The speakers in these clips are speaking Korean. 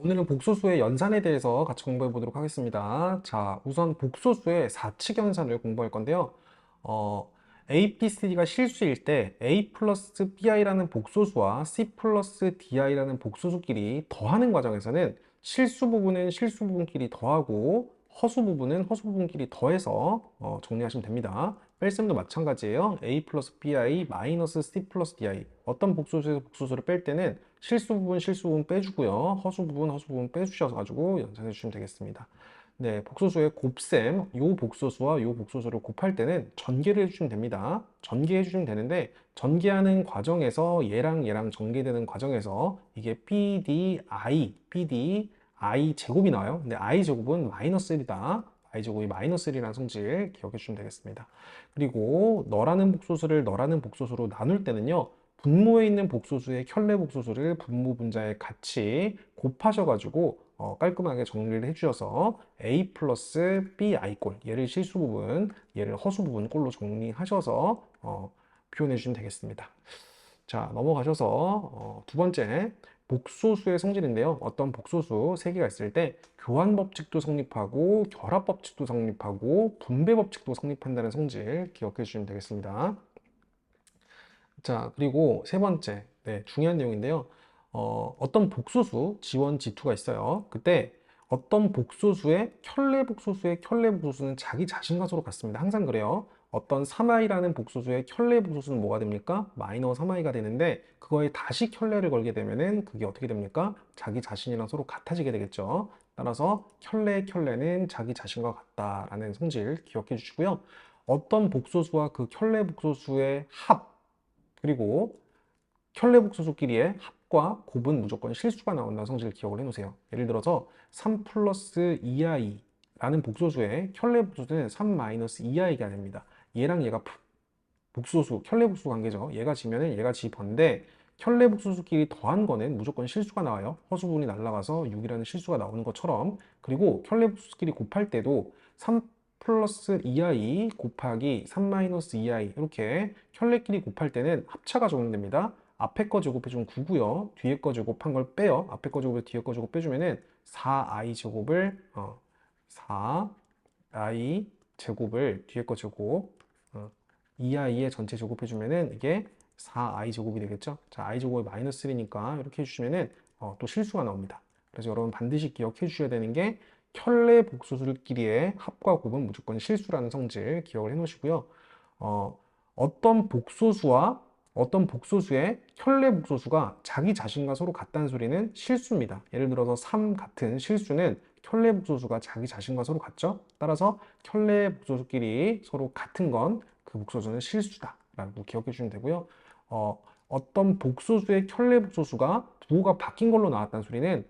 오늘은 복소수의 연산에 대해서 같이 공부해 보도록 하겠습니다. 자, 우선 복소수의 4칙 연산을 공부할 건데요. A, B, C가 실수일 때 A 플러스 BI라는 복소수와 C 플러스 DI라는 복소수끼리 더하는 과정에서는 실수 부분은 실수 부분끼리 더하고 허수 부분은 허수 부분끼리 더해서 정리하시면 됩니다. 뺄셈도 마찬가지예요. A 플러스 BI 마이너스 C 플러스 DI. 어떤 복소수에서 복소수를 뺄 때는 실수 부분 실수 부분 빼주고요. 허수 부분 허수 부분 빼주셔서 가지고 연산해 주시면 되겠습니다. 네, 복소수의 곱셈, 요 복소수와 요 복소수를 곱할 때는 전개를 해주시면 됩니다. 전개해 주시면 되는데 전개하는 과정에서 얘랑 전개되는 과정에서 이게 BDI 제곱이 나와요. 근데 I 제곱은 마이너스 1이다. I 제곱이 마이너스 1이라는 성질 기억해 주시면 되겠습니다. 그리고 너라는 복소수를 너라는 복소수로 나눌 때는요. 분모에 있는 복소수의 켤레 복소수를 분모 분자에 같이 곱하셔가지고 깔끔하게 정리를 해주셔서 A 플러스 BI 꼴, 얘를 실수 부분, 얘를 허수 부분 꼴로 정리하셔서 표현해 주시면 되겠습니다. 자, 넘어가셔서 두 번째 복소수의 성질인데요. 어떤 복소수 세 개가 있을 때 교환 법칙도 성립하고 결합 법칙도 성립하고 분배 법칙도 성립한다는 성질 기억해 주시면 되겠습니다. 자, 그리고 세 번째, 네, 중요한 내용인데요. 어떤 복소수, G1, G2가 있어요. 그때 어떤 복소수의 켤레 복소수는 자기 자신과 서로 같습니다. 항상 그래요. 어떤 3i라는 복소수의 켤레 복소수는 뭐가 됩니까? 마이너 3i가 되는데 그거에 다시 켤레를 걸게 되면은 그게 어떻게 됩니까? 자기 자신이랑 서로 같아지게 되겠죠. 따라서 켤레는 자기 자신과 같다라는 성질 기억해 주시고요. 어떤 복소수와 그 켤레 복소수의 합, 그리고 켤레복소수끼리의 합과 곱은 무조건 실수가 나온다는 성질을 기억을 해놓으세요. 예를 들어서 3 플러스 2i라는 복소수의 켤레복소수는 3 마이너스 2i가 됩니다. 얘랑 얘가 복소수, 켤레복소 관계죠. 얘가 지면은 얘가 지 번데 켤레복소수끼리 더한 거는 무조건 실수가 나와요. 허수분이 날아가서 6이라는 실수가 나오는 것처럼. 그리고 켤레복소수끼리 곱할 때도 3 플러스 2i 곱하기 3 마이너스 2i 이렇게 켤레끼리 곱할 때는 합차가 적용됩니다. 앞에 거 제곱해주면 9고요. 뒤에 거 제곱한 걸 빼요. 앞에 거 제곱에 뒤에 거 제곱 빼주면은 4i 제곱을 4i 제곱을 뒤에 거 제곱 2i의 전체 제곱해주면은 이게 4i 제곱이 되겠죠. 자, i 제곱이 마이너스 1이니까 이렇게 해주시면은 또 실수가 나옵니다. 그래서 여러분 반드시 기억해 주셔야 되는 게 켤레 복소수들끼리의 합과 곱은 무조건 실수라는 성질 기억을 해 놓으시고요. 어떤 복소수와 어떤 복소수의 켤레 복소수가 자기 자신과 서로 같다는 소리는 실수입니다. 예를 들어서 3 같은 실수는 켤레 복소수가 자기 자신과 서로 같죠? 따라서 켤레 복소수끼리 서로 같은 건 그 복소수는 실수다 라고 기억해 주시면 되고요. 어떤 복소수의 켤레 복소수가 부호가 바뀐 걸로 나왔다는 소리는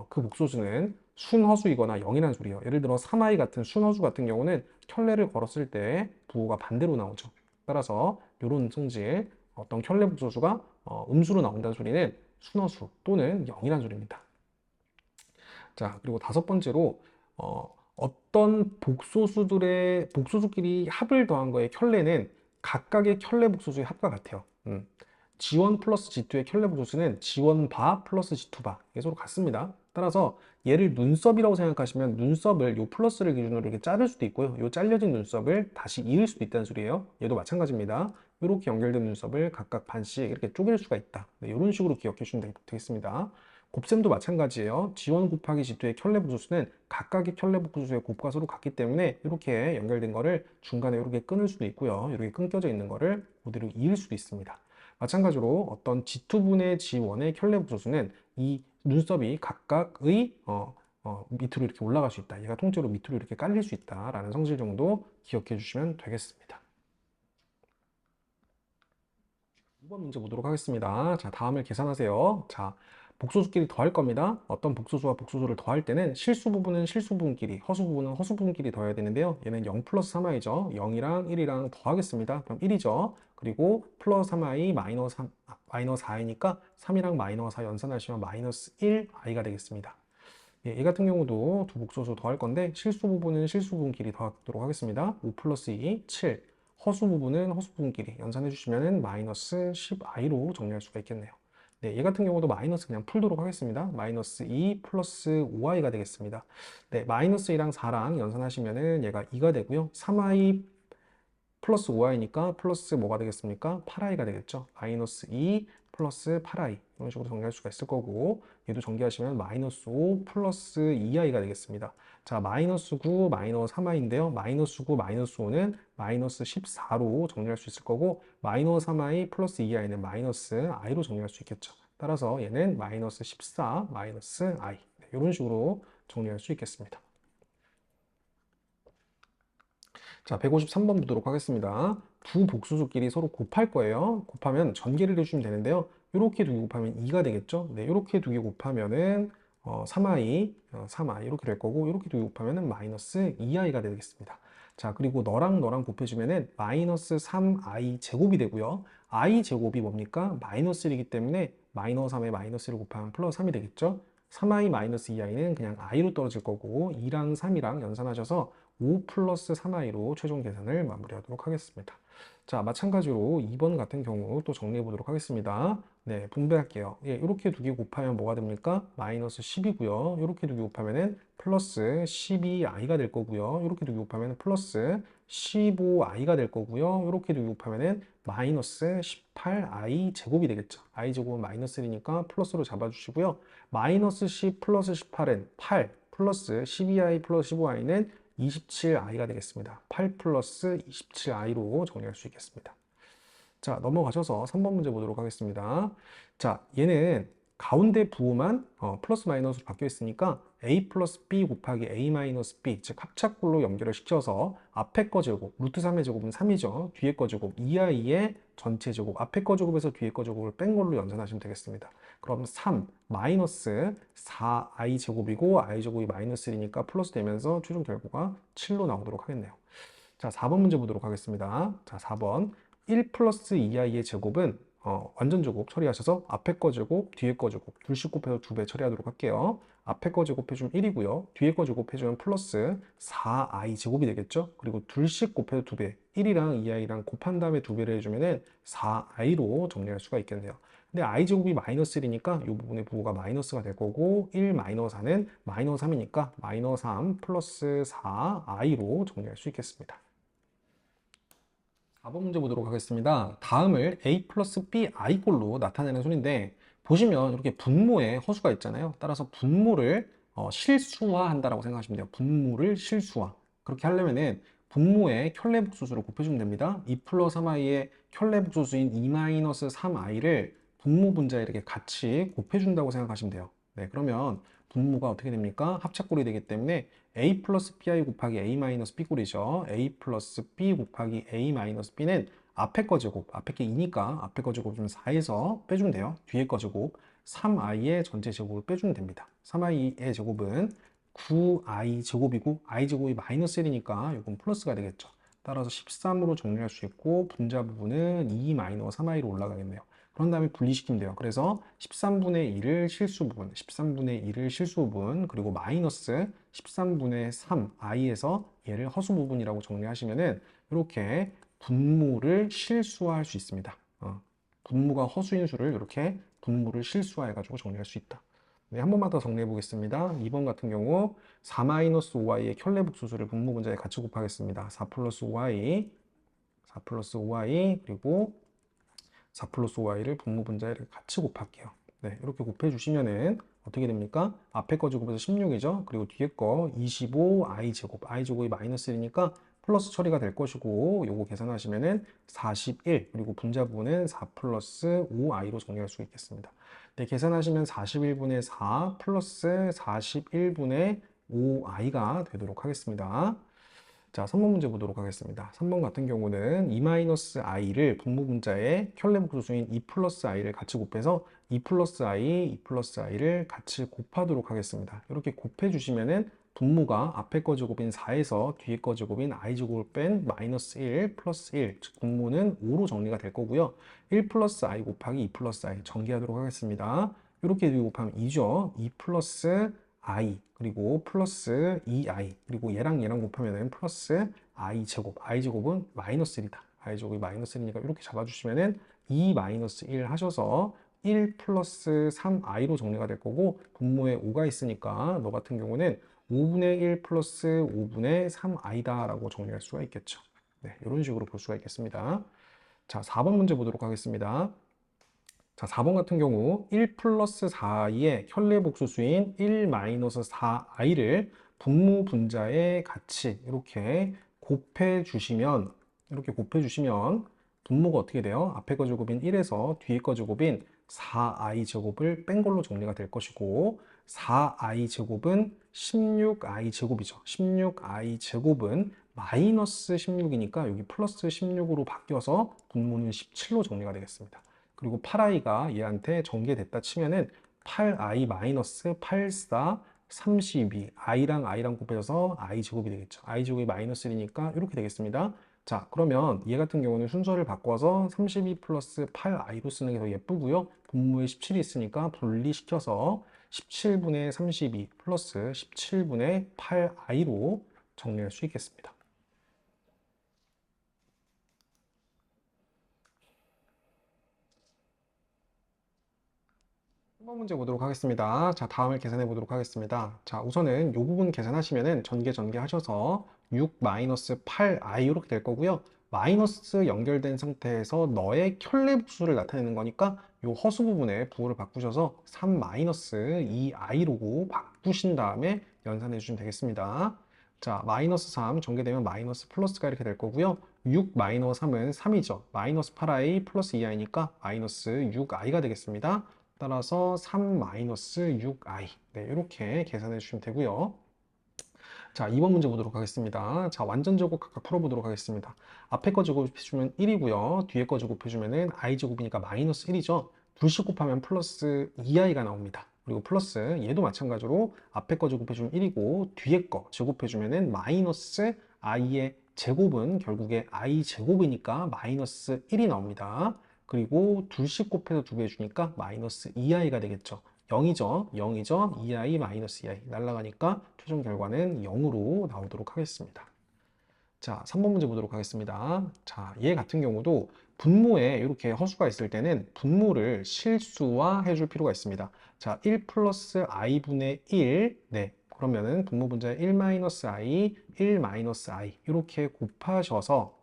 그 복소수는 순허수이거나 0이라는 소리예요. 예를 들어 3i 같은 순허수 같은 경우는 켤레를 걸었을 때 부호가 반대로 나오죠. 따라서 이런 성질 어떤 켤레 복소수가 음수로 나온다는 소리는 순허수 또는 0이라는 소리입니다. 자, 그리고 다섯 번째로 어떤 복소수끼리 합을 더한 거의 켤레는 각각의 켤레 복소수의 합과 같아요. G1 플러스 G2의 켤레 복소수는 G1 바 플러스 G2 바 이게 서로 같습니다. 따라서 얘를 눈썹이라고 생각하시면 눈썹을 요 플러스를 기준으로 이렇게 자를 수도 있고요. 요 잘려진 눈썹을 다시 이을 수도 있다는 소리예요. 얘도 마찬가지입니다. 이렇게 연결된 눈썹을 각각 반씩 이렇게 쪼갤 수가 있다. 네, 이런 식으로 기억해 주시면 되겠습니다. 곱셈도 마찬가지예요. G1 곱하기 G2의 켤레 복소수는 각각의 켤레 복소수의 곱과 서로 같기 때문에 이렇게 연결된 거를 중간에 이렇게 끊을 수도 있고요. 이렇게 끊겨져 있는 거를 그대로 이을 수도 있습니다. 마찬가지로 어떤 G2분의 G1의 켤레 복소수는 이 눈썹이 각각의 밑으로 이렇게 올라갈 수 있다. 얘가 통째로 밑으로 이렇게 깔릴 수 있다라는 성질 정도 기억해 주시면 되겠습니다. 2번 문제 보도록 하겠습니다. 자, 다음을 계산하세요. 자, 복소수끼리 더할 겁니다. 어떤 복소수와 복소수를 더할 때는 실수 부분은 실수 부분끼리, 허수 부분은 허수 부분끼리 더해야 되는데요. 얘는 0 플러스 3i죠. 0이랑 1이랑 더하겠습니다. 그럼 1이죠. 그리고 플러스 3i 마이너스 4i니까 3이랑 마이너스 4 연산하시면 마이너스 1i가 되겠습니다. 예, 이 같은 경우도 두 복소수 더할 건데 실수 부분은 실수 부분끼리 더하도록 하겠습니다. 5 플러스 2, 7. 허수 부분은 허수 부분끼리 연산해 주시면 마이너스 10i로 정리할 수가 있겠네요. 네, 얘 같은 경우도 마이너스 그냥 풀도록 하겠습니다. 마이너스 2 플러스 5i가 되겠습니다. 네, 마이너스 2랑 4랑 연산하시면은 얘가 2가 되고요. 3i 플러스 5i니까 플러스 뭐가 되겠습니까? 8i가 되겠죠. 마이너스 2 플러스 8i 이런 식으로 정리할 수가 있을 거고, 얘도 정리하시면 마이너스 5 플러스 2i가 되겠습니다. 자, 마이너스 9 마이너스 3i인데요. 마이너스 9 마이너스 5는 마이너스 14로 정리할 수 있을 거고, 마이너스 3i 플러스 2i는 마이너스 i로 정리할 수 있겠죠. 따라서 얘는 마이너스 14 마이너스 i, 이런 식으로 정리할 수 있겠습니다. 자, 153번 보도록 하겠습니다. 두 복수수끼리 서로 곱할 거예요. 곱하면 전개를 해주시면 되는데요. 이렇게 두 개 곱하면 2가 되겠죠. 네, 이렇게 두 개 곱하면은 3i, 3i 이렇게 될 거고, 이렇게 두 개 곱하면은 마이너스 2i가 되겠습니다. 자, 그리고 너랑 너랑 곱해주면은 마이너스 3i 제곱이 되고요. i 제곱이 뭡니까? 마이너스 1이기 때문에 마이너스 3에 마이너스 1을 곱하면 플러스 3이 되겠죠. 3i 마이너스 2i는 그냥 i로 떨어질 거고, 2랑 3이랑 연산하셔서 5 플러스 3i로 최종 계산을 마무리하도록 하겠습니다. 자, 마찬가지로 2번 같은 경우 또 정리해 보도록 하겠습니다. 네, 분배할게요. 예, 이렇게 두 개 곱하면 뭐가 됩니까? 마이너스 10이고요. 이렇게 두 개 곱하면은 플러스 12i가 될 거고요. 이렇게 두 개 곱하면은 플러스 15i가 될 거고요. 이렇게 두 개 곱하면은 마이너스 18i 제곱이 되겠죠. i 제곱은 마이너스 1이니까 플러스로 잡아주시고요. 마이너스 10 플러스 18은 8 플러스 12i 플러스 15i는 27i가 되겠습니다. 8 플러스 27i로 정리할 수 있겠습니다. 자, 넘어가셔서 3번 문제 보도록 하겠습니다. 자, 얘는 가운데 부호만 플러스 마이너스로 바뀌어 있으니까 a 플러스 b 곱하기 a 마이너스 b, 즉 합작꼴로 연결을 시켜서 앞에 거 제곱, 루트 3의 제곱은 3이죠. 뒤에 거 제곱, 2i의 전체 제곱, 앞에 거 제곱에서 뒤에 거 제곱을 뺀 걸로 연산하시면 되겠습니다. 그럼 3 마이너스 4i 제곱이고 i 제곱이 마이너스 1이니까 플러스 되면서 최종 결과가 7로 나오도록 하겠네요. 자, 4번 문제 보도록 하겠습니다. 자, 4번 1 플러스 2i의 제곱은 완전 제곱 처리하셔서 앞에 거 제곱, 뒤에 거 제곱 둘씩 곱해서 2배 처리하도록 할게요. 앞에 거 제곱해주면 1이고요. 뒤에 거 제곱해주면 플러스 4i 제곱이 되겠죠. 그리고 둘씩 곱해서 2배, 1이랑 2i랑 곱한 다음에 2배를 해주면 4i로 정리할 수가 있겠네요. 근데 i 제곱이 마이너스 1이니까 이 부분의 부호가 마이너스가 될 거고, 1 마이너스 4는 마이너스 3이니까 마이너스 3 플러스 4i로 정리할 수 있겠습니다. 4번 문제 보도록 하겠습니다. 다음을 a 플러스 b i꼴로 나타내는 순인데, 보시면 이렇게 분모에 허수가 있잖아요. 따라서 분모를 실수화한다라고 생각하시면 돼요. 분모를 실수화. 그렇게 하려면은 분모의 켤레복소수를 곱해주면 됩니다. 2 플러스 3i의 켤레복소수인 2 마이너스 3i를 분모 분자에 이렇게 같이 곱해준다고 생각하시면 돼요. 네, 그러면 분모가 어떻게 됩니까? 합작꼴이 되기 때문에 a 플러스 bi 곱하기 a 마이너스 b꼴이죠. a 플러스 b 곱하기 a 마이너스 b는 앞에 거 제곱, 앞에 게 2니까 앞에 거 제곱 좀 4에서 빼주면 돼요. 뒤에 거 제곱 3i의 전체 제곱을 빼주면 됩니다. 3i의 제곱은 9i 제곱이고 i 제곱이 마이너스 1이니까 이건 플러스가 되겠죠. 따라서 13으로 정리할 수 있고, 분자 부분은 2 마이너스 3i로 올라가겠네요. 그런 다음에 분리시키면 돼요. 그래서 13분의 1을 실수 부분, 13분의 1을 실수 부분, 그리고 마이너스 13분의 3i에서 얘를 허수 부분이라고 정리하시면은 이렇게 분모를 실수화할 수 있습니다. 분모가 허수인 수를 이렇게 분모를 실수화해가지고 정리할 수 있다. 네, 한 번만 더 정리해 보겠습니다. 2번 같은 경우 4-5i의 켤레복수수를 분모 분자에 같이 곱하겠습니다. 4 플러스 5i, 4 플러스 5i, 그리고 4 플러스 5i를 분모 분자에 이렇게 같이 곱할게요. 네, 이렇게 곱해주시면은 어떻게 됩니까? 앞에 거 제곱에서 16이죠. 그리고 뒤에 거 25i 제곱, i 제곱이 마이너스 1이니까 플러스 처리가 될 것이고, 요거 계산하시면은 41, 그리고 분자 부분은 4 플러스 5i로 정리할 수 있겠습니다. 네, 계산하시면 41분의 4 플러스 41분의 5i가 되도록 하겠습니다. 자, 3번 문제 보도록 하겠습니다. 3번 같은 경우는 2-i를 분모 분자에 켤레복소수인 2 플러스 i를 같이 곱해서 2 플러스 i, 2 플러스 i를 같이 곱하도록 하겠습니다. 이렇게 곱해 주시면은 분모가 앞에 거 제곱인 4에서 뒤에 거 제곱인 i 제곱을 뺀 마이너스 1 플러스 1, 즉 분모는 5로 정리가 될 거고요. 1 플러스 i 곱하기 2 플러스 i 전개하도록 하겠습니다. 이렇게 곱하면 2죠. 2 플러스 i, 그리고 플러스 2i, 그리고 얘랑 얘랑 곱하면 플러스 i 제곱, i 제곱은 마이너스 1이다. i 제곱이 마이너스 1이니까 이렇게 잡아주시면은 2 마이너스 1 하셔서 1 플러스 3i로 정리가 될 거고 분모에 5가 있으니까 너 같은 경우는 5분의 1 플러스 5분의 3i다 라고 정리할 수가 있겠죠. 네, 이런 식으로 볼 수가 있겠습니다. 자, 4번 문제 보도록 하겠습니다. 자, 4번 같은 경우 1 플러스 4i의 현례복수수인 1 마이너스 4i를 분모 분자의 같이 이렇게 곱해 주시면 분모가 어떻게 돼요? 앞에 거 제곱인 1에서 뒤에 거 제곱인 4i 제곱을 뺀 걸로 정리가 될 것이고 4i 제곱은 16i 제곱이죠. 16i 제곱은 마이너스 16이니까 여기 플러스 16으로 바뀌어서 분모는 17로 정리가 되겠습니다. 그리고 8i가 얘한테 전개됐다 치면은 8i 마이너스 84 32 i랑 i랑 곱해져서 i 제곱이 되겠죠. i 제곱이 마이너스 1이니까 이렇게 되겠습니다. 자, 그러면 얘 같은 경우는 순서를 바꿔서 32 플러스 8i로 쓰는 게 더 예쁘고요. 분모에 17이 있으니까 분리시켜서 17분의 32 플러스 17분의 8i로 정리할 수 있겠습니다. 1번 문제 보도록 하겠습니다. 자, 다음을 계산해 보도록 하겠습니다. 자, 우선은 이 부분 계산하시면은 전개 하셔서 6 마이너스 8i 이렇게 될 거고요. 마이너스 연결된 상태에서 너의 켤레복수를 나타내는 거니까 이 허수 부분에 부호를 바꾸셔서 3 마이너스 2i로 바꾸신 다음에 연산해 주시면 되겠습니다. 자, 마이너스 3 전개되면 마이너스 플러스가 이렇게 될 거고요. 6 마이너스 3은 3이죠. 마이너스 8i 플러스 2i니까 마이너스 6i가 되겠습니다. 따라서 3-6i. 네, 이렇게 계산해 주시면 되고요. 자, 2번 문제 보도록 하겠습니다. 자, 완전 제곱 각각 풀어보도록 하겠습니다. 앞에 거 제곱해주면 1이고요. 뒤에 거 제곱해주면은 i 제곱이니까 마이너스 1이죠. 둘씩 곱하면 플러스 2i가 나옵니다. 그리고 플러스 얘도 마찬가지로 앞에 거 제곱해주면 1이고 뒤에 거 제곱해주면은 마이너스 i의 제곱은 결국에 i 제곱이니까 마이너스 1이 나옵니다. 그리고 둘씩 곱해서 2배 주니까 마이너스 2i가 되겠죠. 0이죠. 0이죠. 2i 마이너스 2i 날라가니까 최종 결과는 0으로 나오도록 하겠습니다. 자, 3번 문제 보도록 하겠습니다. 자, 얘 같은 경우도 분모에 이렇게 허수가 있을 때는 분모를 실수화해 줄 필요가 있습니다. 자, 1 플러스 i분의 1. 네. 그러면은 분모 분자에 1 마이너스 i, 1 마이너스 i 이렇게 곱하셔서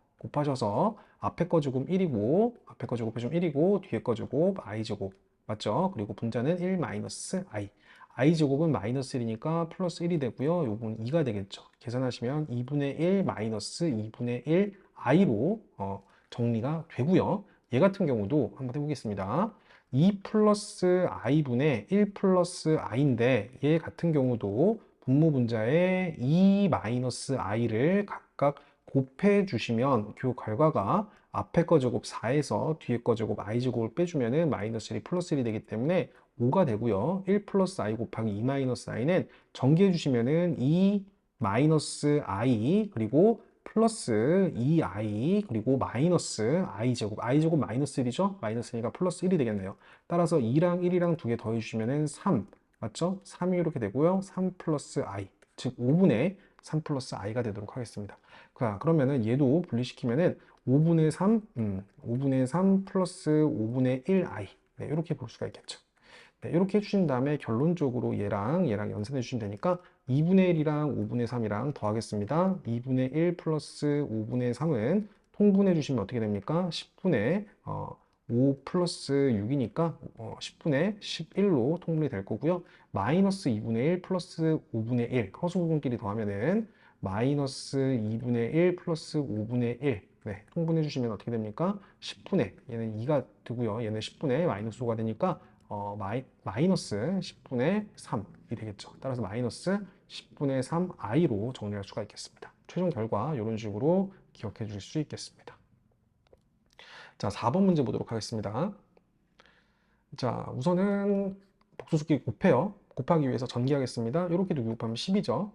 앞에 거 제곱 1이고 앞에 거 제곱해주면 1이고 뒤에 거 제곱 i 제곱 맞죠? 그리고 분자는 1 마이너스 i i 제곱은 마이너스 1이니까 플러스 1이 되고요. 요건 2가 되겠죠. 계산하시면 2분의 1 마이너스 2분의 1 i로 정리가 되고요. 얘 같은 경우도 한번 해보겠습니다. 2 플러스 i분의 1 플러스 i인데 얘 같은 경우도 분모 분자에 2 마이너스 i를 각각 곱해 주시면 그 결과가 앞에 거 제곱 4에서 뒤에 거 제곱 i 제곱을 빼주면은 마이너스 1이 플러스 1이 되기 때문에 5가 되고요. 1 플러스 i 곱하기 2 마이너스 i는 전개해 주시면은 2 마이너스 i 그리고 플러스 2i 그리고 마이너스 i 제곱 마이너스 1이죠? 마이너스 1이니까 플러스 1이 되겠네요. 따라서 2랑 1이랑 두 개 더해 주시면은 3 맞죠? 3이 이렇게 되고요. 3 플러스 i 즉 5분의 3 플러스 i가 되도록 하겠습니다. 자, 그러면은 얘도 분리시키면은 5분의 3, 5분의 3 플러스 5분의 1i 네, 이렇게 볼 수가 있겠죠. 네, 이렇게 해주신 다음에 결론적으로 얘랑 연산해 주시면 되니까 2분의 1이랑 5분의 3이랑 더하겠습니다. 2분의 1 플러스 5분의 3은 통분해 주시면 어떻게 됩니까? 10분의 5 플러스 6이니까 10분의 11로 통분이 될 거고요. 마이너스 2분의 1 플러스 5분의 1 허수 부분끼리 더하면은 마이너스 2분의 1 플러스 5분의 1 네, 통분해 주시면 어떻게 됩니까? 10분의 얘는 2가 되고요. 얘는 10분의 마이너스 5가 되니까 마이너스 10분의 3이 되겠죠. 따라서 마이너스 10분의 3i로 정리할 수가 있겠습니다. 최종 결과 이런 식으로 기억해 주실 수 있겠습니다. 자, 4번 문제 보도록 하겠습니다. 자, 우선은 복수수끼리 곱해요. 곱하기 위해서 전개하겠습니다. 이렇게 두기 곱하면 10이죠.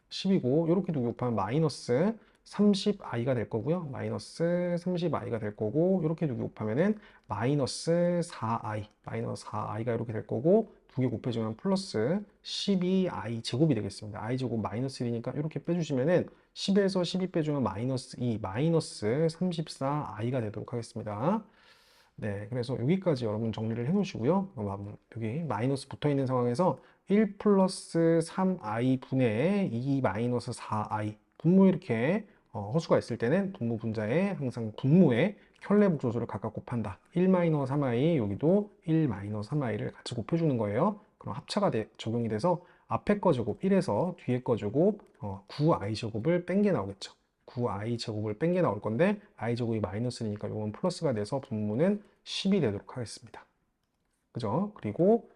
10이고 이렇게 두기 곱하면 마이너스 30i가 될 거고요. 마이너스 30i가 될 거고 이렇게 두기 곱하면은 마이너스 4i가 이렇게 될 거고 두 개 곱해주면 플러스 12i 제곱이 되겠습니다. i 제곱 마이너스 1이니까 이렇게 빼주시면은 10에서 12 빼주면 마이너스 2, 마이너스 34i가 되도록 하겠습니다. 네, 그래서 여기까지 여러분 정리를 해 놓으시고요. 여기 마이너스 붙어 있는 상황에서 1 플러스 3i 분의 2 마이너스 4i 분모 이렇게 허수가 있을 때는 분모 분자에 항상 분모에 켤레 복소수를 각각 곱한다. 1 마이너스 3i 여기도 1 마이너스 3i를 같이 곱해주는 거예요. 그럼 합차가 적용이 돼서 앞에 거 제곱 1에서 뒤에 거 제곱 9i 제곱을 뺀 게 나오겠죠. 9i 제곱을 뺀 게 나올 건데 i 제곱이 마이너스니까 이건 플러스가 돼서 분모는 10이 되도록 하겠습니다. 그죠? 그리고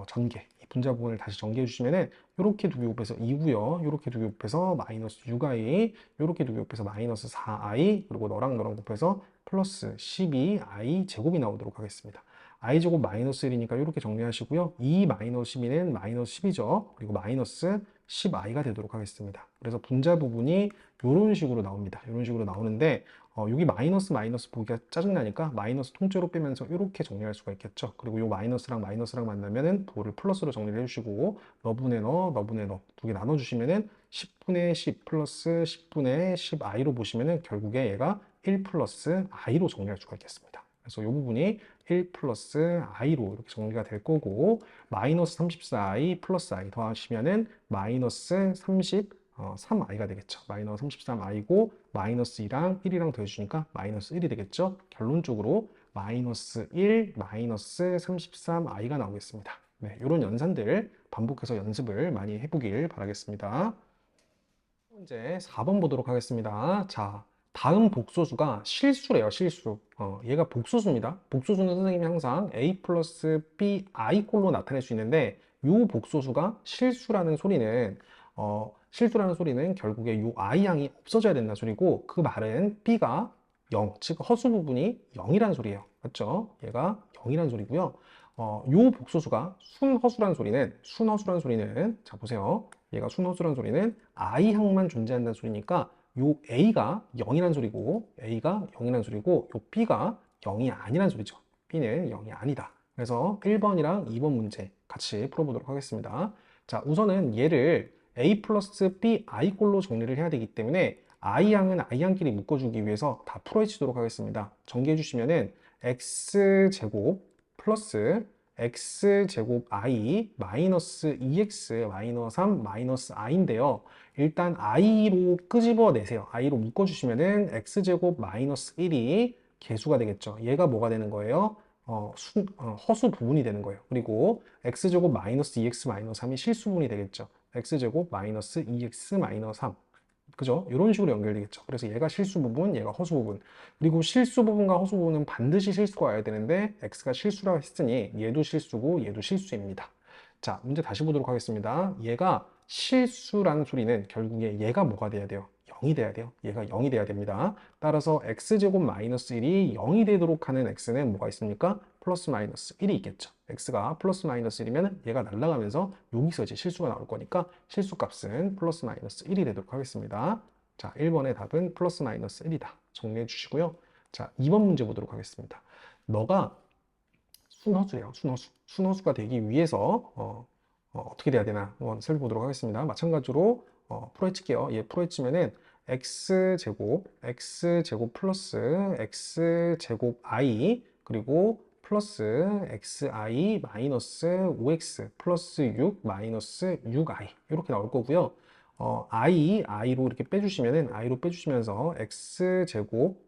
전개, 이 분자 부분을 다시 전개해 주시면은 이렇게 두 개 곱해서 2고요. 이렇게 두 개 곱해서 마이너스 6i, 이렇게 두 개 곱해서 마이너스 4i, 그리고 너랑 곱해서 플러스 12i 제곱이 나오도록 하겠습니다. i 제곱 마이너스 1이니까 이렇게 정리하시고요. 2 마이너스 12는 마이너스 10이죠. 그리고 마이너스 10i가 되도록 하겠습니다. 그래서 분자 부분이 이런 식으로 나옵니다. 이런 식으로 나오는데 여기 마이너스 마이너스 보기가 짜증나니까 마이너스 통째로 빼면서 이렇게 정리할 수가 있겠죠. 그리고 이 마이너스랑 마이너스랑 만나면은 부호를 플러스로 정리를 해주시고 너분의 너분의 너 두 개 나눠주시면은 10분의 10 플러스 10분의 10i로 보시면은 결국에 얘가 1 플러스 i로 정리할 수가 있겠습니다. 그래서 이 부분이 1 플러스 i로 이렇게 정리가 될 거고 마이너스 34i 플러스 i 더하시면은 마이너스 3i가 되겠죠. 마이너스 33i고 마이너스 2랑 1이랑 더해주니까 마이너스 1이 되겠죠. 결론적으로 마이너스 1, 마이너스 33i가 나오겠습니다. 네, 이런 연산들 반복해서 연습을 많이 해보길 바라겠습니다. 이제 4번 보도록 하겠습니다. 자, 다음 복소수가 실수래요, 실수. 얘가 복소수입니다. 복소수는 선생님이 항상 a 플러스 b i 꼴로 나타낼 수 있는데 이 복소수가 실수라는 소리는 결국에 이 i 양이 없어져야 된다는 소리고 그 말은 b가 0, 즉 허수 부분이 0이라는 소리예요. 맞죠? 얘가 0이라는 소리고요. 요 복소수가 순허수란 소리는 자 보세요. 얘가 순허수란 소리는 i항만 존재한다는 소리니까 요 a가 0이란 소리고 요 b가 0이 아니란 소리죠. b는 0이 아니다. 그래서 1번이랑 2번 문제 같이 풀어보도록 하겠습니다. 자, 우선은 얘를 a 플러스 b i 꼴로 정리를 해야 되기 때문에 i항은 i항끼리 묶어주기 위해서 다 풀어헤치도록 하겠습니다. 전개해 주시면은 x제곱 플러스 x제곱 i 마이너스 2x 마이너스 3 마이너스 i인데요. 일단 i로 끄집어내세요. i로 묶어주시면은 x제곱 마이너스 1이 개수가 되겠죠. 얘가 뭐가 되는 거예요? 허수 부분이 되는 거예요. 그리고 x제곱 마이너스 2x 마이너스 3이 실수 부분이 되겠죠. x제곱 마이너스 2x 마이너스 3. 그죠? 이런 식으로 연결되겠죠. 그래서 얘가 실수 부분, 얘가 허수 부분. 그리고 실수 부분과 허수 부분은 반드시 실수가 와야 되는데 x가 실수라고 했으니 얘도 실수고 얘도 실수입니다. 자, 문제 다시 보도록 하겠습니다. 얘가 실수라는 소리는 결국에 얘가 뭐가 돼야 돼요? 0이 돼야 돼요. 얘가 0이 돼야 됩니다. 따라서 x제곱 마이너스 1이 0이 되도록 하는 x는 뭐가 있습니까? 플러스 마이너스 1이 있겠죠. x가 플러스 마이너스 1이면 얘가 날아가면서 여기서 이제 실수가 나올 거니까 실수 값은 플러스 마이너스 1이 되도록 하겠습니다. 자, 1번의 답은 플러스 마이너스 1이다. 정리해 주시고요. 자, 2번 문제 보도록 하겠습니다. 너가 순허수예요. 순허수가 되기 위해서 어떻게 돼야 되나 한번 살펴보도록 하겠습니다. 마찬가지로 풀어헤칠게요. 얘 풀어헤치면은 x제곱 플러스 x제곱 i 그리고 플러스 xi 마이너스 5x 플러스 6 마이너스 6i 이렇게 나올 거고요. i로 이렇게 빼주시면은 i로 빼주시면서 x제곱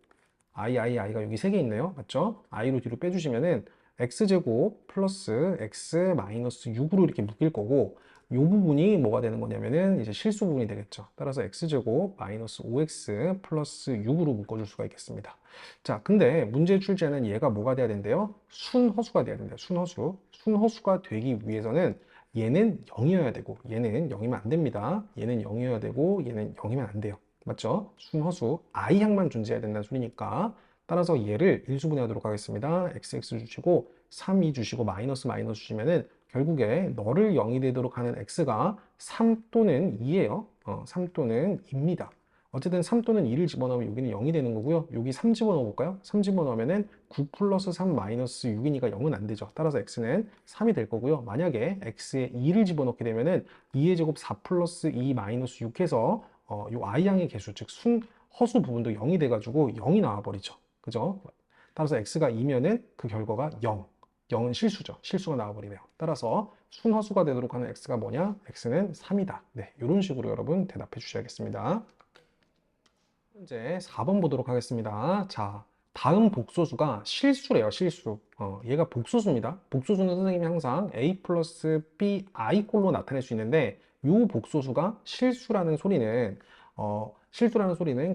i가 여기 3개 있네요. 맞죠? i로 뒤로 빼주시면은 x제곱 플러스 x 마이너스 6으로 이렇게 묶일 거고 이 부분이 뭐가 되는 거냐면은 이제 실수 부분이 되겠죠. 따라서 x제곱 마이너스 5x 플러스 6으로 묶어줄 수가 있겠습니다. 자, 근데 문제 출제는 얘가 뭐가 돼야 된대요? 순허수가 돼야 된대요. 순허수가 되기 위해서는 얘는 0이어야 되고 얘는 0이면 안 됩니다. 얘는 0이어야 되고 얘는 0이면 안 돼요. 맞죠? 순허수 i항만 존재해야 된다는 소리니까 따라서 얘를 일수분해하도록 하겠습니다. xx 주시고 3, 2 주시고 마이너스 주시면은 결국에 너를 0이 되도록 하는 x가 3 또는 2예요. 3 또는 2입니다. 어쨌든 3 또는 2를 집어넣으면 여기는 0이 되는 거고요. 여기 3 집어넣어 볼까요? 3 집어넣으면은 9 플러스 3 마이너스 6이니까 0은 안 되죠. 따라서 x는 3이 될 거고요. 만약에 x에 2를 집어넣게 되면은 2의 제곱 4 플러스 2 마이너스 6 해서 요 i항의 개수, 즉 허수 부분도 0이 돼가지고 0이 나와버리죠. 그죠? 따라서 x가 2면은 그 결과가 0. 0은 실수죠. 실수가 나와버리네요. 따라서 순허수가 되도록 하는 x가 뭐냐? x는 3이다. 네, 이런 식으로 여러분 대답해 주셔야겠습니다. 이제 4번 보도록 하겠습니다. 자, 다음 복소수가 실수래요, 실수. 얘가 복소수입니다. 복소수는 선생님이 항상 a 플러스 b i 꼴로 나타낼 수 있는데, 이 복소수가 실수라는 소리는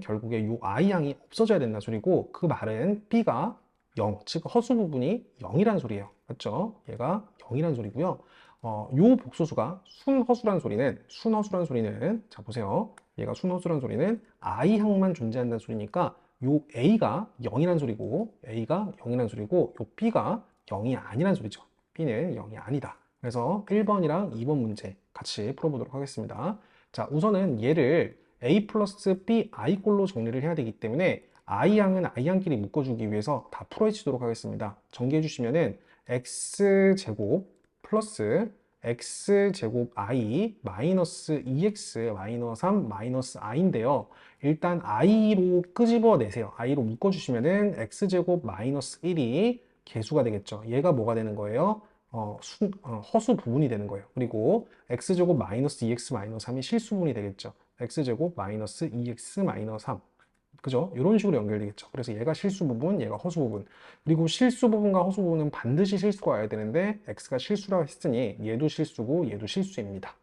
결국에 이 i 양이 없어져야 된다는 소리고, 그 말은 b가 0, 즉 허수 부분이 0이라는 소리예요. 맞죠? 얘가 0이라는 소리고요. 요 복소수가 순허수라는 소리는, 자, 보세요. 얘가 순허수라는 소리는 i항만 존재한다는 소리니까 요 a가 0이라는 소리고 요 b가 0이 아니라는 소리죠. b는 0이 아니다. 그래서 1번이랑 2번 문제 같이 풀어보도록 하겠습니다. 자, 우선은 얘를 a 플러스 b i 꼴로 정리를 해야 되기 때문에 i항은 i항끼리 묶어주기 위해서 다 풀어헤치도록 하겠습니다. 정리해 주시면은 x제곱 플러스 x제곱 i 마이너스 2x 마이너스 3 마이너스 i인데요. 일단 i로 끄집어내세요. i로 묶어주시면은 x제곱 마이너스 1이 개수가 되겠죠. 얘가 뭐가 되는 거예요? 허수 부분이 되는 거예요. 그리고 x제곱 마이너스 2x 마이너스 3이 실수 부분이 되겠죠. x제곱 마이너스 2x 마이너스 3. 그죠? 이런 식으로 연결되겠죠. 그래서 얘가 실수 부분, 얘가 허수 부분. 그리고 실수 부분과 허수 부분은 반드시 실수가 와야 되는데 x가 실수라고 했으니 얘도 실수고 얘도 실수입니다.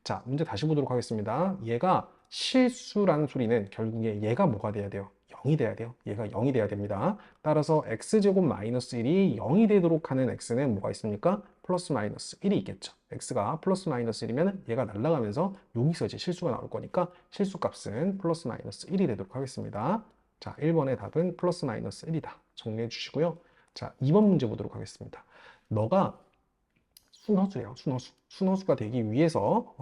자, 문제 다시 보도록 하겠습니다. 얘가 실수라는 소리는 결국에 얘가 뭐가 돼야 돼요? 0이 돼야 돼요. 얘가 0이 돼야 됩니다. 따라서 x제곱 마이너스 1이 0이 되도록 하는 x는 뭐가 있습니까? 플러스 마이너스 1이 있겠죠. x가 플러스 마이너스 1이면 얘가 날아가면서 여기서 이제 실수가 나올 거니까 실수 값은 플러스 마이너스 1이 되도록 하겠습니다. 자, 1번의 답은 플러스 마이너스 1이다. 정리해 주시고요. 자, 2번 문제 보도록 하겠습니다. 너가 순허수예요. 순허수가 되기 위해서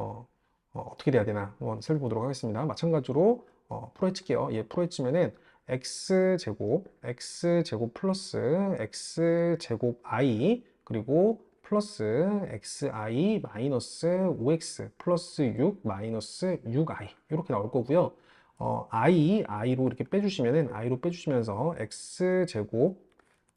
어떻게 돼야 되나 한번 살펴보도록 하겠습니다. 마찬가지로 풀어헤칠게요. 얘 풀어헤치면은 x제곱 플러스 x제곱 i 그리고 플러스 xi 마이너스 5x 플러스 6 마이너스 6i 이렇게 나올 거고요. i로 이렇게 빼주시면은 i로 빼주시면서 x제곱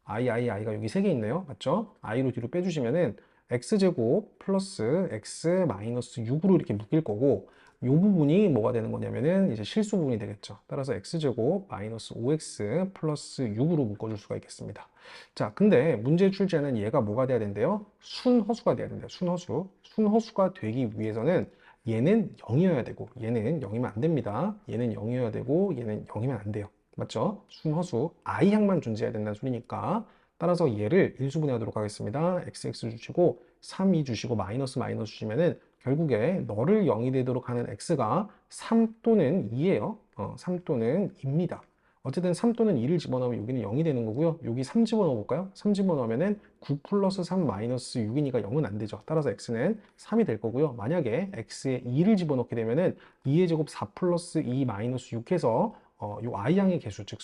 i가 여기 3개 있네요. 맞죠? i로 뒤로 빼주시면은 x제곱 플러스 x 마이너스 6으로 이렇게 묶일 거고 이 부분이 뭐가 되는 거냐면은 이제 실수 부분이 되겠죠. 따라서 x제곱 마이너스 5x 플러스 6으로 묶어줄 수가 있겠습니다. 자, 근데 문제 출제는 얘가 뭐가 돼야 된대요? 순허수가 돼야 된대요. 순허수가 되기 위해서는 얘는 0이어야 되고 얘는 0이면 안 됩니다. 얘는 0이어야 되고 얘는 0이면 안 돼요. 맞죠? 순허수 i항만 존재해야 된다는 소리니까 따라서 얘를 일수분해하도록 하겠습니다. xx 주시고 3, 2 주시고 마이너스 주시면은 결국에 너를 0이 되도록 하는 x가 3 또는 2예요. 3 또는 2입니다. 어쨌든 3 또는 2를 집어넣으면 여기는 0이 되는 거고요. 여기 3 집어넣어 볼까요? 3 집어넣으면은 9 플러스 3 마이너스 6이니까 0은 안 되죠. 따라서 x는 3이 될 거고요. 만약에 x에 2를 집어넣게 되면은 2의 제곱 4 플러스 2 마이너스 6 해서 요 i양의 개수, 즉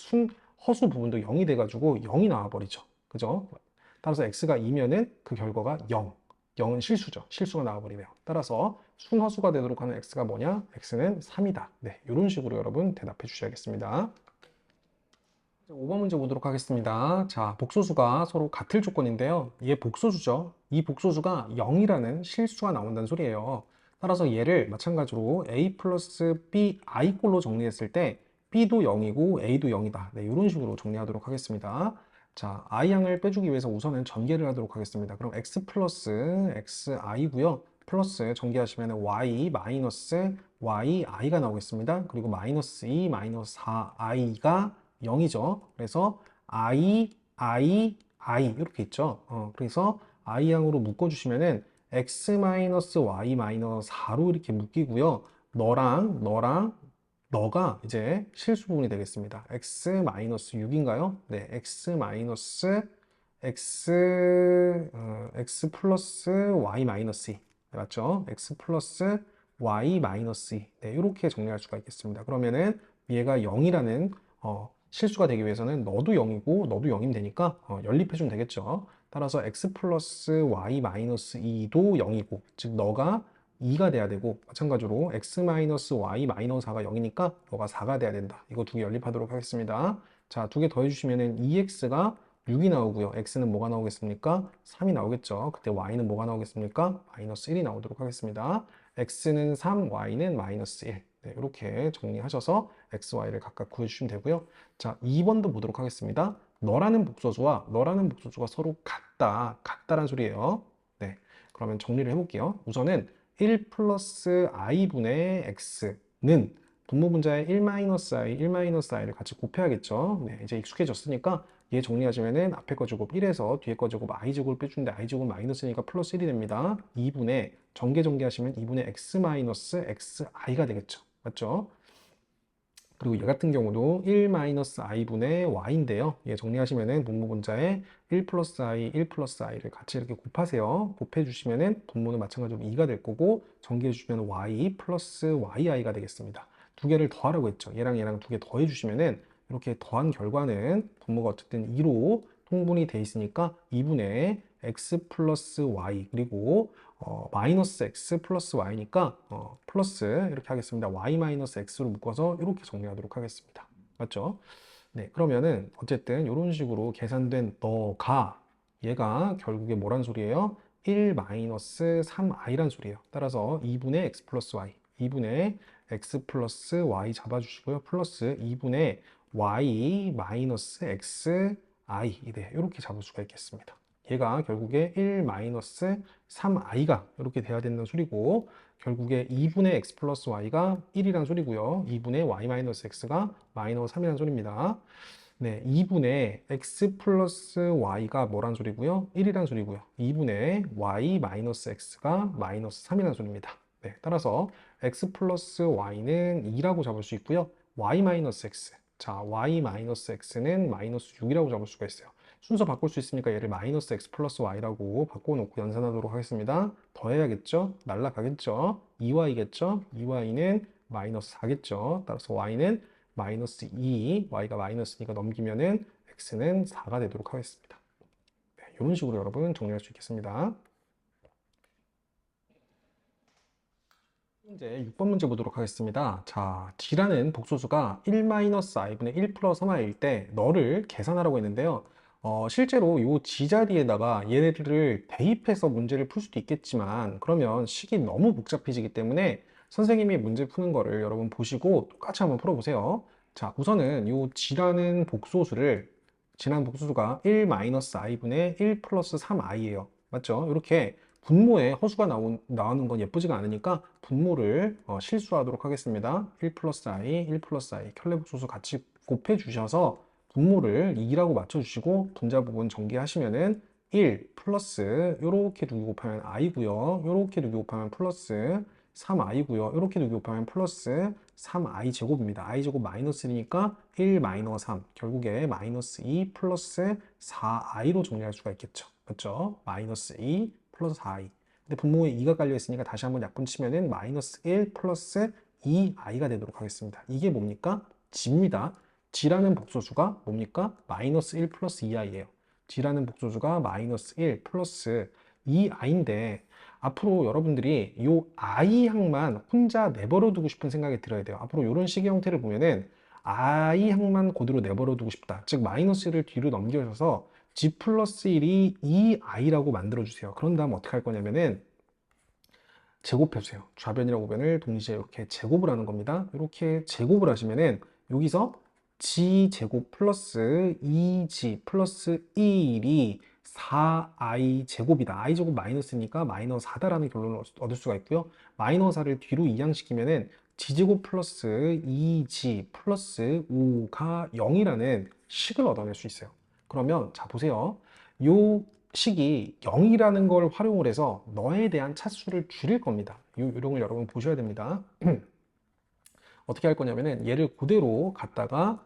허수 부분도 0이 돼가지고 0이 나와버리죠. 그죠? 따라서 x가 2면은 그 결과가 0. 0은 실수죠. 실수가 나와버리네요. 따라서 순허수가 되도록 하는 x가 뭐냐? x는 3이다. 네, 이런 식으로 여러분 대답해 주셔야겠습니다. 5번 문제 보도록 하겠습니다. 자, 복소수가 서로 같을 조건인데요. 얘 복소수죠. 이 복소수가 0이라는 실수가 나온다는 소리예요. 따라서 얘를 마찬가지로 a 플러스 b i 꼴로 정리했을 때 b도 0이고 a도 0이다. 네, 이런 식으로 정리하도록 하겠습니다. 자, i양을 빼주기 위해서 우선은 전개를 하도록 하겠습니다. 그럼 x 플러스 xi고요. 플러스 전개하시면 y 마이너스 yi가 나오겠습니다. 그리고 마이너스 2 마이너스 4i가 0이죠. 그래서 i 이렇게 있죠. 그래서 i양으로 묶어주시면은 x 마이너스 y 마이너스 4로 이렇게 묶이고요. 너가 이제 실수 부분이 되겠습니다. x 마이너스 6인가요? 네, x 플러스 y 마이너스 2. 네, 맞죠? x 플러스 y 마이너스 2. 네, 이렇게 정리할 수가 있겠습니다. 그러면은 얘가 0이라는 실수가 되기 위해서는 너도 0이고 너도 0이면 되니까 연립해주면 되겠죠. 따라서 x 플러스 y 마이너스 2도 0이고, 즉 너가 2가 돼야 되고, 마찬가지로 x 마이너스 y 마이너스 4가 0이니까 너가 4가 돼야 된다. 이거 두 개 연립하도록 하겠습니다. 자, 두 개 더해주시면은 2x가 6이 나오고요. x는 뭐가 나오겠습니까? 3이 나오겠죠. 그때 y는 뭐가 나오겠습니까? 마이너스 1이 나오도록 하겠습니다. x는 3, y는 마이너스 1. 네, 이렇게 정리하셔서 x, y를 각각 구해주시면 되고요. 자, 2번도 보도록 하겠습니다. 너라는 복소수가 서로 같다라는 소리예요. 네, 그러면 정리를 해볼게요. 우선은 1 플러스 i분의 x는 분모분자의 1-i를 같이 곱해야겠죠. 네, 이제 익숙해졌으니까 얘 정리하시면은 앞에 거 제곱 1에서 뒤에 거 제곱 i제곱을 빼주는데 i제곱 마이너스니까 플러스 1이 됩니다. 2분의 전개하시면 2분의 x 마이너스 xi가 되겠죠. 맞죠? 그리고 얘 같은 경우도 1-i분의 y인데요. 얘 정리하시면은 분모분자에 1 플러스 i를 같이 이렇게 곱하세요. 곱해주시면은 분모는 마찬가지로 2가 될 거고 전개해주시면 y 플러스 yi가 되겠습니다. 두 개를 더하라고 했죠. 얘랑 두 개 더해주시면은 이렇게 더한 결과는 분모가 어쨌든 2로 통분이 돼 있으니까 2분의 x 플러스 y 그리고 마이너스 x 플러스 y니까 플러스 이렇게 하겠습니다. y 마이너스 x로 묶어서 이렇게 정리하도록 하겠습니다. 맞죠? 네, 그러면은 어쨌든 이런 식으로 계산된 너가 얘가 결국에 뭐란 소리예요? 1 마이너스 3i란 소리예요. 따라서 2분의 x 플러스 y 2분의 x 플러스 y 잡아주시고요. 플러스 2분의 y 마이너스 x i 네, 이렇게 잡을 수가 있겠습니다. 얘가 결국에 1-3i가 이렇게 돼야 된다는 소리고 결국에 2분의 x 플러스 y가 1이란 소리고요. 2분의 y-x가 마이너스 3이란 소리입니다. 네, 2분의 x 플러스 y가 뭐란 소리고요? 1이란 소리고요. 2분의 y-x가 마이너스 3이란 소리입니다. 네, 따라서 x 플러스 y는 2라고 잡을 수 있고요. y-x. 자, y-x는 마이너스 6이라고 잡을 수가 있어요. 순서 바꿀 수 있으니까 얘를 마이너스 x 플러스 y라고 바꿔놓고 연산하도록 하겠습니다. 더해야겠죠? 날라가겠죠? 2y겠죠? 2y는 마이너스 4겠죠? 따라서 y는 마이너스 2, y가 마이너스니까 넘기면은 x는 4가 되도록 하겠습니다. 네, 이런 식으로 여러분 정리할 수 있겠습니다. 이제 6번 문제 보도록 하겠습니다. 자, G라는 복소수가 1-i분의 1 플러스 3i일 때 너를 계산하라고 했는데요. 실제로 이 G 자리에다가 얘네들을 대입해서 문제를 풀 수도 있겠지만 그러면 식이 너무 복잡해지기 때문에 선생님이 문제 푸는 거를 여러분 보시고 똑같이 한번 풀어보세요. 자, 우선은 이 G라는 G라는 복소수가 1-i분의 1 플러스 3i예요. 맞죠? 이렇게 분모에 허수가 나오는 건 예쁘지가 않으니까 분모를 실수하도록 하겠습니다. 1 플러스 i, 1 플러스 i 켤레복소수 같이 곱해 주셔서 분모를 2라고 맞춰주시고 분자 부분 전개하시면은 1 플러스 이렇게 두개 곱하면 i고요. 이렇게 두개 곱하면 플러스 3i고요. 이렇게 두개 곱하면 플러스 3i 제곱입니다. i 제곱 마이너스 1이니까 1 마이너스 3 결국에 마이너스 2 플러스 4i로 정리할 수가 있겠죠. 맞죠? 마이너스 2 플러스 4i. 근데 분모에 2가 깔려 있으니까 다시 한번 약분 치면은 마이너스 1 플러스 2i가 되도록 하겠습니다. 이게 뭡니까? g입니다. g라는 복소수가 뭡니까? 마이너스 1 플러스 2i예요. g라는 복소수가 마이너스 1 플러스 2i인데 앞으로 여러분들이 이 i 항만 혼자 내버려 두고 싶은 생각이 들어야 돼요. 앞으로 이런 식의 형태를 보면은 i 항만 그대로 내버려 두고 싶다. 즉 마이너스 1을 뒤로 넘겨서 g 플러스 1이 2i라고 만들어 주세요. 그런 다음 어떻게 할 거냐면은 제곱해주세요. 좌변이랑 우변을 동시에 이렇게 제곱을 하는 겁니다. 이렇게 제곱을 하시면은 여기서 g 제곱 플러스 2g 플러스 1이 4i 제곱이다. i 제곱 마이너스니까 마이너스 4다라는 결론을 얻을 수가 있고요. 마이너스 4를 뒤로 이항시키면은 g 제곱 플러스 2g 플러스 5가 0이라는 식을 얻어낼 수 있어요. 그러면 자 보세요. 요 식이 0이라는 걸 활용을 해서 너에 대한 차수를 줄일 겁니다. 이 요령을 여러분 보셔야 됩니다. 어떻게 할 거냐면은 얘를 그대로 갖다가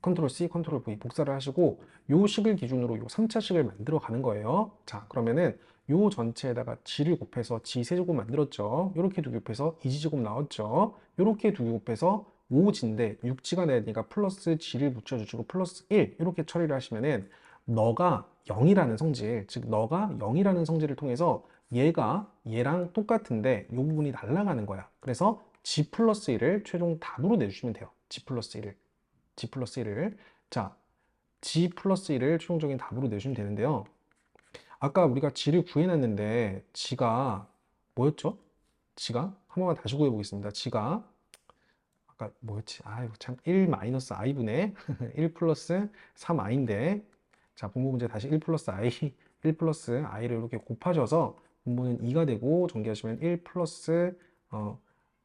컨트롤 C, 컨트롤 V 복사를 하시고 요 식을 기준으로 요 3차식을 만들어 가는 거예요. 자, 그러면은 요 전체에다가 g를 곱해서 g 세제곱 만들었죠. 요렇게 두 개 곱해서 2g제곱 나왔죠. 요렇게 두 개 곱해서 5g인데 6g가 내야 되니까 플러스 g를 붙여주시고 플러스 1 이렇게 처리를 하시면은 너가 0이라는 성질, 즉 너가 0이라는 성질을 통해서 얘가 얘랑 똑같은데 이 부분이 날아가는 거야. 그래서 g 플러스 1을 최종 답으로 내주시면 돼요. g 플러스 1을. 자, g 플러스 1을 최종적인 답으로 내주면 되는데요. 아까 우리가 g를 구해놨는데 g가 뭐였죠? g가 한 번만 다시 구해보겠습니다. g가 아까 뭐였지? 아이고 참, 1 마이너스 i분의 1 플러스 3i인데, 자 분모 문제 다시 1 플러스 i 1 플러스 i를 이렇게 곱하셔서 분모는 2가 되고 전개하시면 1 플러스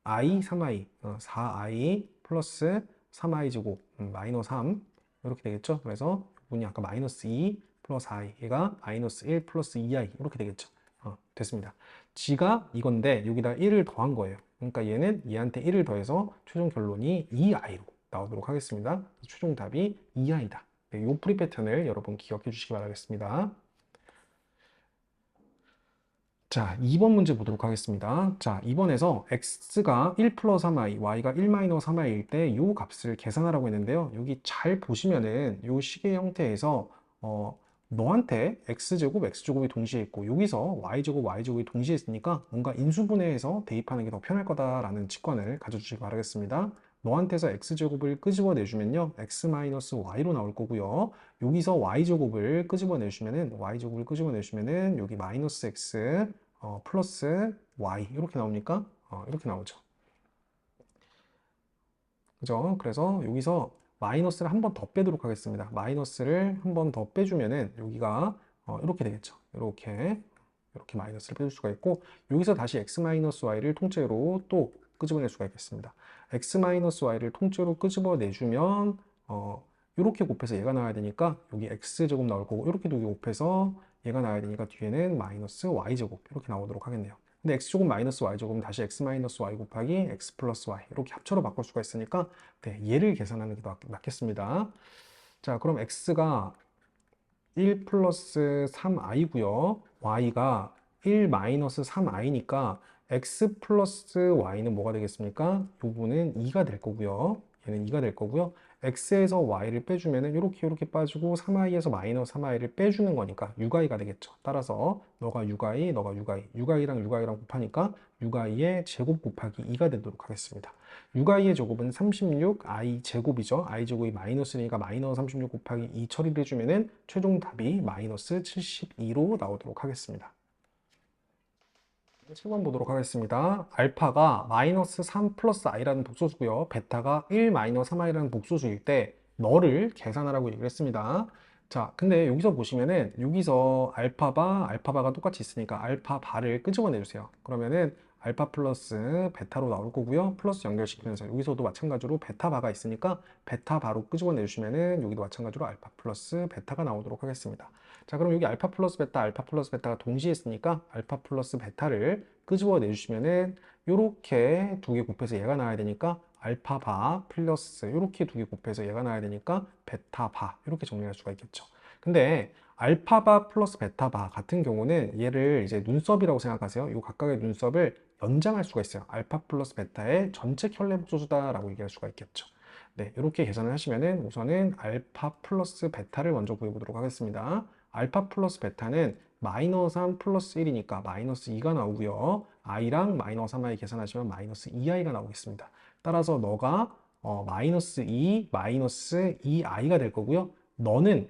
i 3i 4i 플러스 3i 제곱 마이너스 3 이렇게 되겠죠. 그래서 분이 아까 마이너스 2 플러스 i, 얘가 마이너스 1 플러스 2i 이렇게 되겠죠. 됐습니다. g가 이건데 여기다 1을 더한 거예요. 그러니까 얘는 얘한테 1을 더해서 최종 결론이 2i로 나오도록 하겠습니다. 최종 답이 2i다. 네, 요 풀이 패턴을 여러분 기억해 주시기 바라겠습니다. 자, 2번 문제 보도록 하겠습니다. 자, 2번에서 x가 1 플러스 3i, y가 1 마이너스 3i일 때 이 값을 계산하라고 했는데요. 여기 잘 보시면은 이 식의 형태에서 너한테 x제곱, x제곱이 동시에 있고 여기서 y제곱, y제곱이 동시에 있으니까 뭔가 인수분해해서 대입하는 게 더 편할 거다라는 직관을 가져주시기 바라겠습니다. 너한테서 x제곱을 끄집어 내주면요, x-y로 나올 거고요. 여기서 y제곱을 끄집어 내주면은 여기 마이너스 x 플러스 y 이렇게 나옵니까? 이렇게 나오죠. 그죠? 그래서 여기서 마이너스를 한 번 더 빼도록 하겠습니다. 마이너스를 한 번 더 빼주면은 여기가 이렇게 되겠죠. 이렇게 마이너스를 빼줄 수가 있고, 여기서 다시 x-y를 통째로 또 끄집어낼 수가 있겠습니다. x-y를 통째로 끄집어내주면 이렇게 곱해서 얘가 나와야 되니까 여기 x제곱 나올 거고, 이렇게 두 개 곱해서 얘가 나와야 되니까 뒤에는 마이너스 y제곱 이렇게 나오도록 하겠네요. 근데 x제곱 마이너스 y제곱은 다시 x 마이너스 y 곱하기 x 플러스 y 이렇게 합쳐로 바꿀 수가 있으니까 네, 얘를 계산하는 게 더 낫겠습니다. 자, 그럼 x가 1 플러스 3i고요. y가 1 마이너스 3i니까 x 플러스 y는 뭐가 되겠습니까? 이 부분은 2가 될 거고요. 얘는 2가 될 거고요. x에서 y를 빼주면은 이렇게 빠지고 3i에서 마이너스 3i를 빼주는 거니까 6i가 되겠죠. 따라서 너가 6i, 너가 6i, 6i랑 6i랑 곱하니까 6i의 제곱 곱하기 2가 되도록 하겠습니다. 6i의 제곱은 36, i 제곱이죠. i 제곱이 마이너스니까 마이너스 36 곱하기 2 처리를 해주면은 최종 답이 마이너스 72로 나오도록 하겠습니다. 7번 보도록 하겠습니다. 알파가 마이너스 3 플러스 i라는 복소수고요. 베타가 1 마이너스 3i라는 복소수일 때 너를 계산하라고 얘기를 했습니다. 자, 근데 여기서 보시면은 여기서 알파바가 똑같이 있으니까 알파바를 끄집어내 주세요. 그러면은 알파 플러스 베타로 나올 거고요. 플러스 연결시키면서 여기서도 마찬가지로 베타바가 있으니까 베타바로 끄집어내 주시면은 여기도 마찬가지로 알파 플러스 베타가 나오도록 하겠습니다. 자, 그럼 여기 알파 플러스 베타가 동시에 있으니까 알파 플러스 베타를 끄집어 내주시면은 요렇게 두 개 곱해서 얘가 나와야 되니까 알파바 플러스 요렇게 두 개 곱해서 얘가 나와야 되니까 베타바 이렇게 정리할 수가 있겠죠. 근데 알파바 플러스 베타바 같은 경우는 얘를 이제 눈썹이라고 생각하세요. 이 각각의 눈썹을 연장할 수가 있어요. 알파 플러스 베타의 전체 켤레 복소수다라고 얘기할 수가 있겠죠. 네, 이렇게 계산을 하시면은 우선은 알파 플러스 베타를 먼저 구해보도록 하겠습니다. 알파 플러스 베타는 마이너스 3 플러스 1이니까 마이너스 2가 나오고요. i랑 마이너스 3i 계산하시면 마이너스 2i가 나오겠습니다. 따라서 너가 마이너스 2, 마이너스 2i가 될 거고요. 너는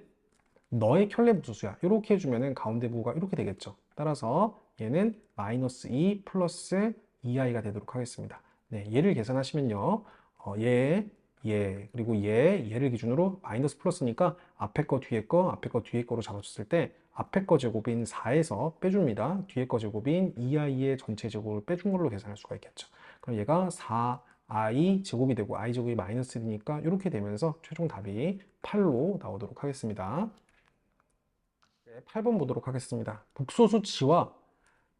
너의 켤레 복소수야. 이렇게 해주면은 가운데 부호가 이렇게 되겠죠. 따라서 얘는 마이너스 2 플러스 2i가 되도록 하겠습니다. 네, 얘를 계산하시면요. 그리고 얘를 기준으로 마이너스 플러스니까 앞에 거, 뒤에 거, 앞에 거, 뒤에 거로 잡아줬을 때 앞에 거 제곱인 4에서 빼줍니다. 뒤에 거 제곱인 2i의 전체 제곱을 빼준 걸로 계산할 수가 있겠죠. 그럼 얘가 4i 제곱이 되고 i 제곱이 마이너스 1이니까 이렇게 되면서 최종 답이 8로 나오도록 하겠습니다. 8번 보도록 하겠습니다. 복소수 지와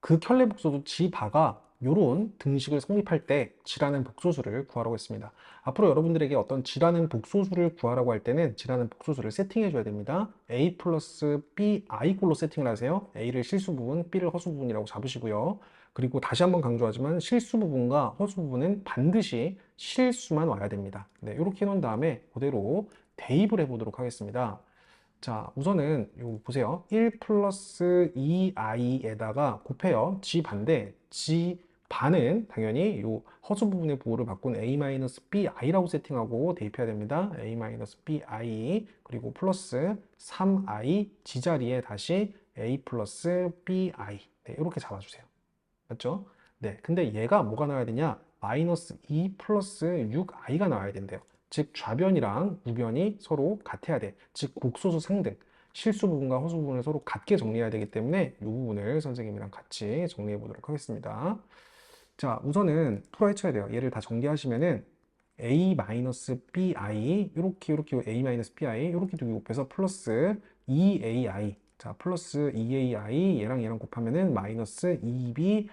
그 켤레 복소수 지바가 이런 등식을 성립할 때 지라는 복소수를 구하라고 했습니다. 앞으로 여러분들에게 어떤 지라는 복소수를 구하라고 할 때는 지라는 복소수를 세팅해 줘야 됩니다. a 플러스 b i꼴로 세팅을 하세요. a를 실수 부분, b를 허수 부분이라고 잡으시고요. 그리고 다시 한번 강조하지만 실수 부분과 허수 부분은 반드시 실수만 와야 됩니다. 네, 이렇게 해놓은 다음에 그대로 대입을 해보도록 하겠습니다. 자, 우선은 요 보세요. 1 플러스 2i에다가 곱해요. g 반대, g 반은 당연히 요 허수 부분의 부호를 바꾼 a-bi라고 세팅하고 대입해야 됩니다. a-bi 그리고 플러스 3i 지자리에 다시 a 플러스 bi 네, 이렇게 잡아주세요. 맞죠? 네, 근데 얘가 뭐가 나와야 되냐? 마이너스 2 플러스 6i가 나와야 된대요. 즉 좌변이랑 우변이 서로 같아야 돼. 즉 곡소수 상등. 실수 부분과 허수 부분을 서로 같게 정리해야 되기 때문에 이 부분을 선생님이랑 같이 정리해 보도록 하겠습니다. 자, 우선은 풀어헤쳐야 돼요. 얘를 다 전개하시면은 a-bi 이렇게 a-bi 이렇게 두기 곱해서 플러스 2ai 자 플러스 2ai 얘랑 곱하면은 마이너스 2bi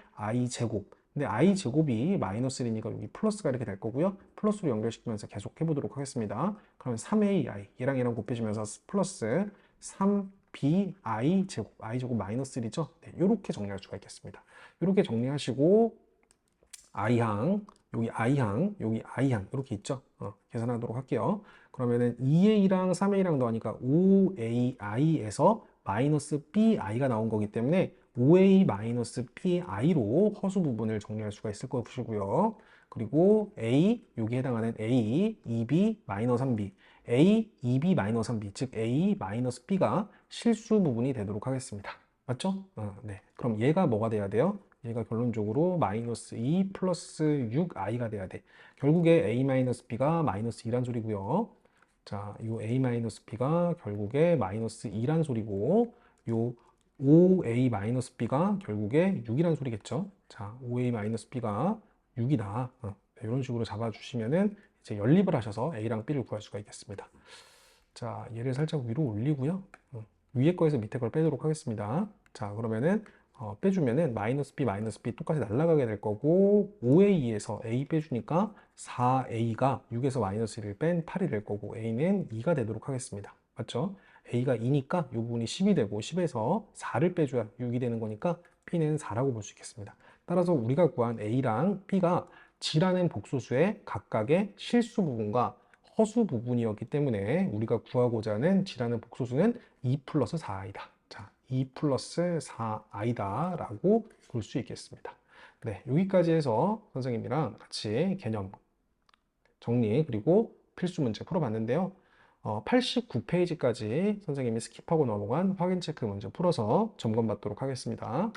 제곱 근데 i 제곱이 마이너스 1이니까 여기 플러스가 이렇게 될 거고요. 플러스로 연결시키면서 계속 해보도록 하겠습니다. 그러면 3ai 얘랑 곱해주면서 플러스 3bi 제곱 i 제곱 마이너스 1이죠. 네, 이렇게 정리할 수가 있겠습니다. 이렇게 정리하시고 i항, 여기 i항, 여기 i항 이렇게 있죠. 계산하도록 할게요. 그러면은 2a랑 3a랑 더하니까 5ai에서 마이너스 bi가 나온 거기 때문에 5a 마이너스 bi로 허수 부분을 정리할 수가 있을 것이고요. 그리고 a, 여기 해당하는 a, 2b, 마이너스 3b a, 2b, 마이너스 3b 즉 a, 마이너스 b가 실수 부분이 되도록 하겠습니다. 맞죠? 네. 그럼 얘가 뭐가 돼야 돼요? 얘가 결론적으로 마이너스 2 플러스 6i가 돼야 돼. 결국에 a-b가 마이너스 2란 소리고요. 자, 요 a-b가 결국에 마이너스 2란 소리고 요 5a-b가 결국에 6이란 소리겠죠. 자, 5a-b가 6이다. 이런 식으로 잡아주시면은 이제 연립을 하셔서 a랑 b를 구할 수가 있겠습니다. 자, 얘를 살짝 위로 올리고요. 위에 거에서 밑에 걸 빼도록 하겠습니다. 자, 그러면은 빼주면은 마이너스 b 똑같이 날아가게 될 거고 5a에서 a 빼주니까 4a가 6에서 마이너스 1을 뺀 8이 될 거고 a는 2가 되도록 하겠습니다. 맞죠? a가 2니까 이 부분이 10이 되고 10에서 4를 빼줘야 6이 되는 거니까 b는 4라고 볼 수 있겠습니다. 따라서 우리가 구한 a랑 b가 g라는 복소수의 각각의 실수 부분과 허수 부분이었기 때문에 우리가 구하고자 하는 g라는 복소수는 2 플러스 4i다. 자, 2 플러스 4i다 라고 볼 수 있겠습니다. 네, 여기까지 해서 선생님이랑 같이 개념 정리 그리고 필수 문제 풀어봤는데요. 89페이지까지 선생님이 스킵하고 넘어간 확인 체크 문제 풀어서 점검 받도록 하겠습니다.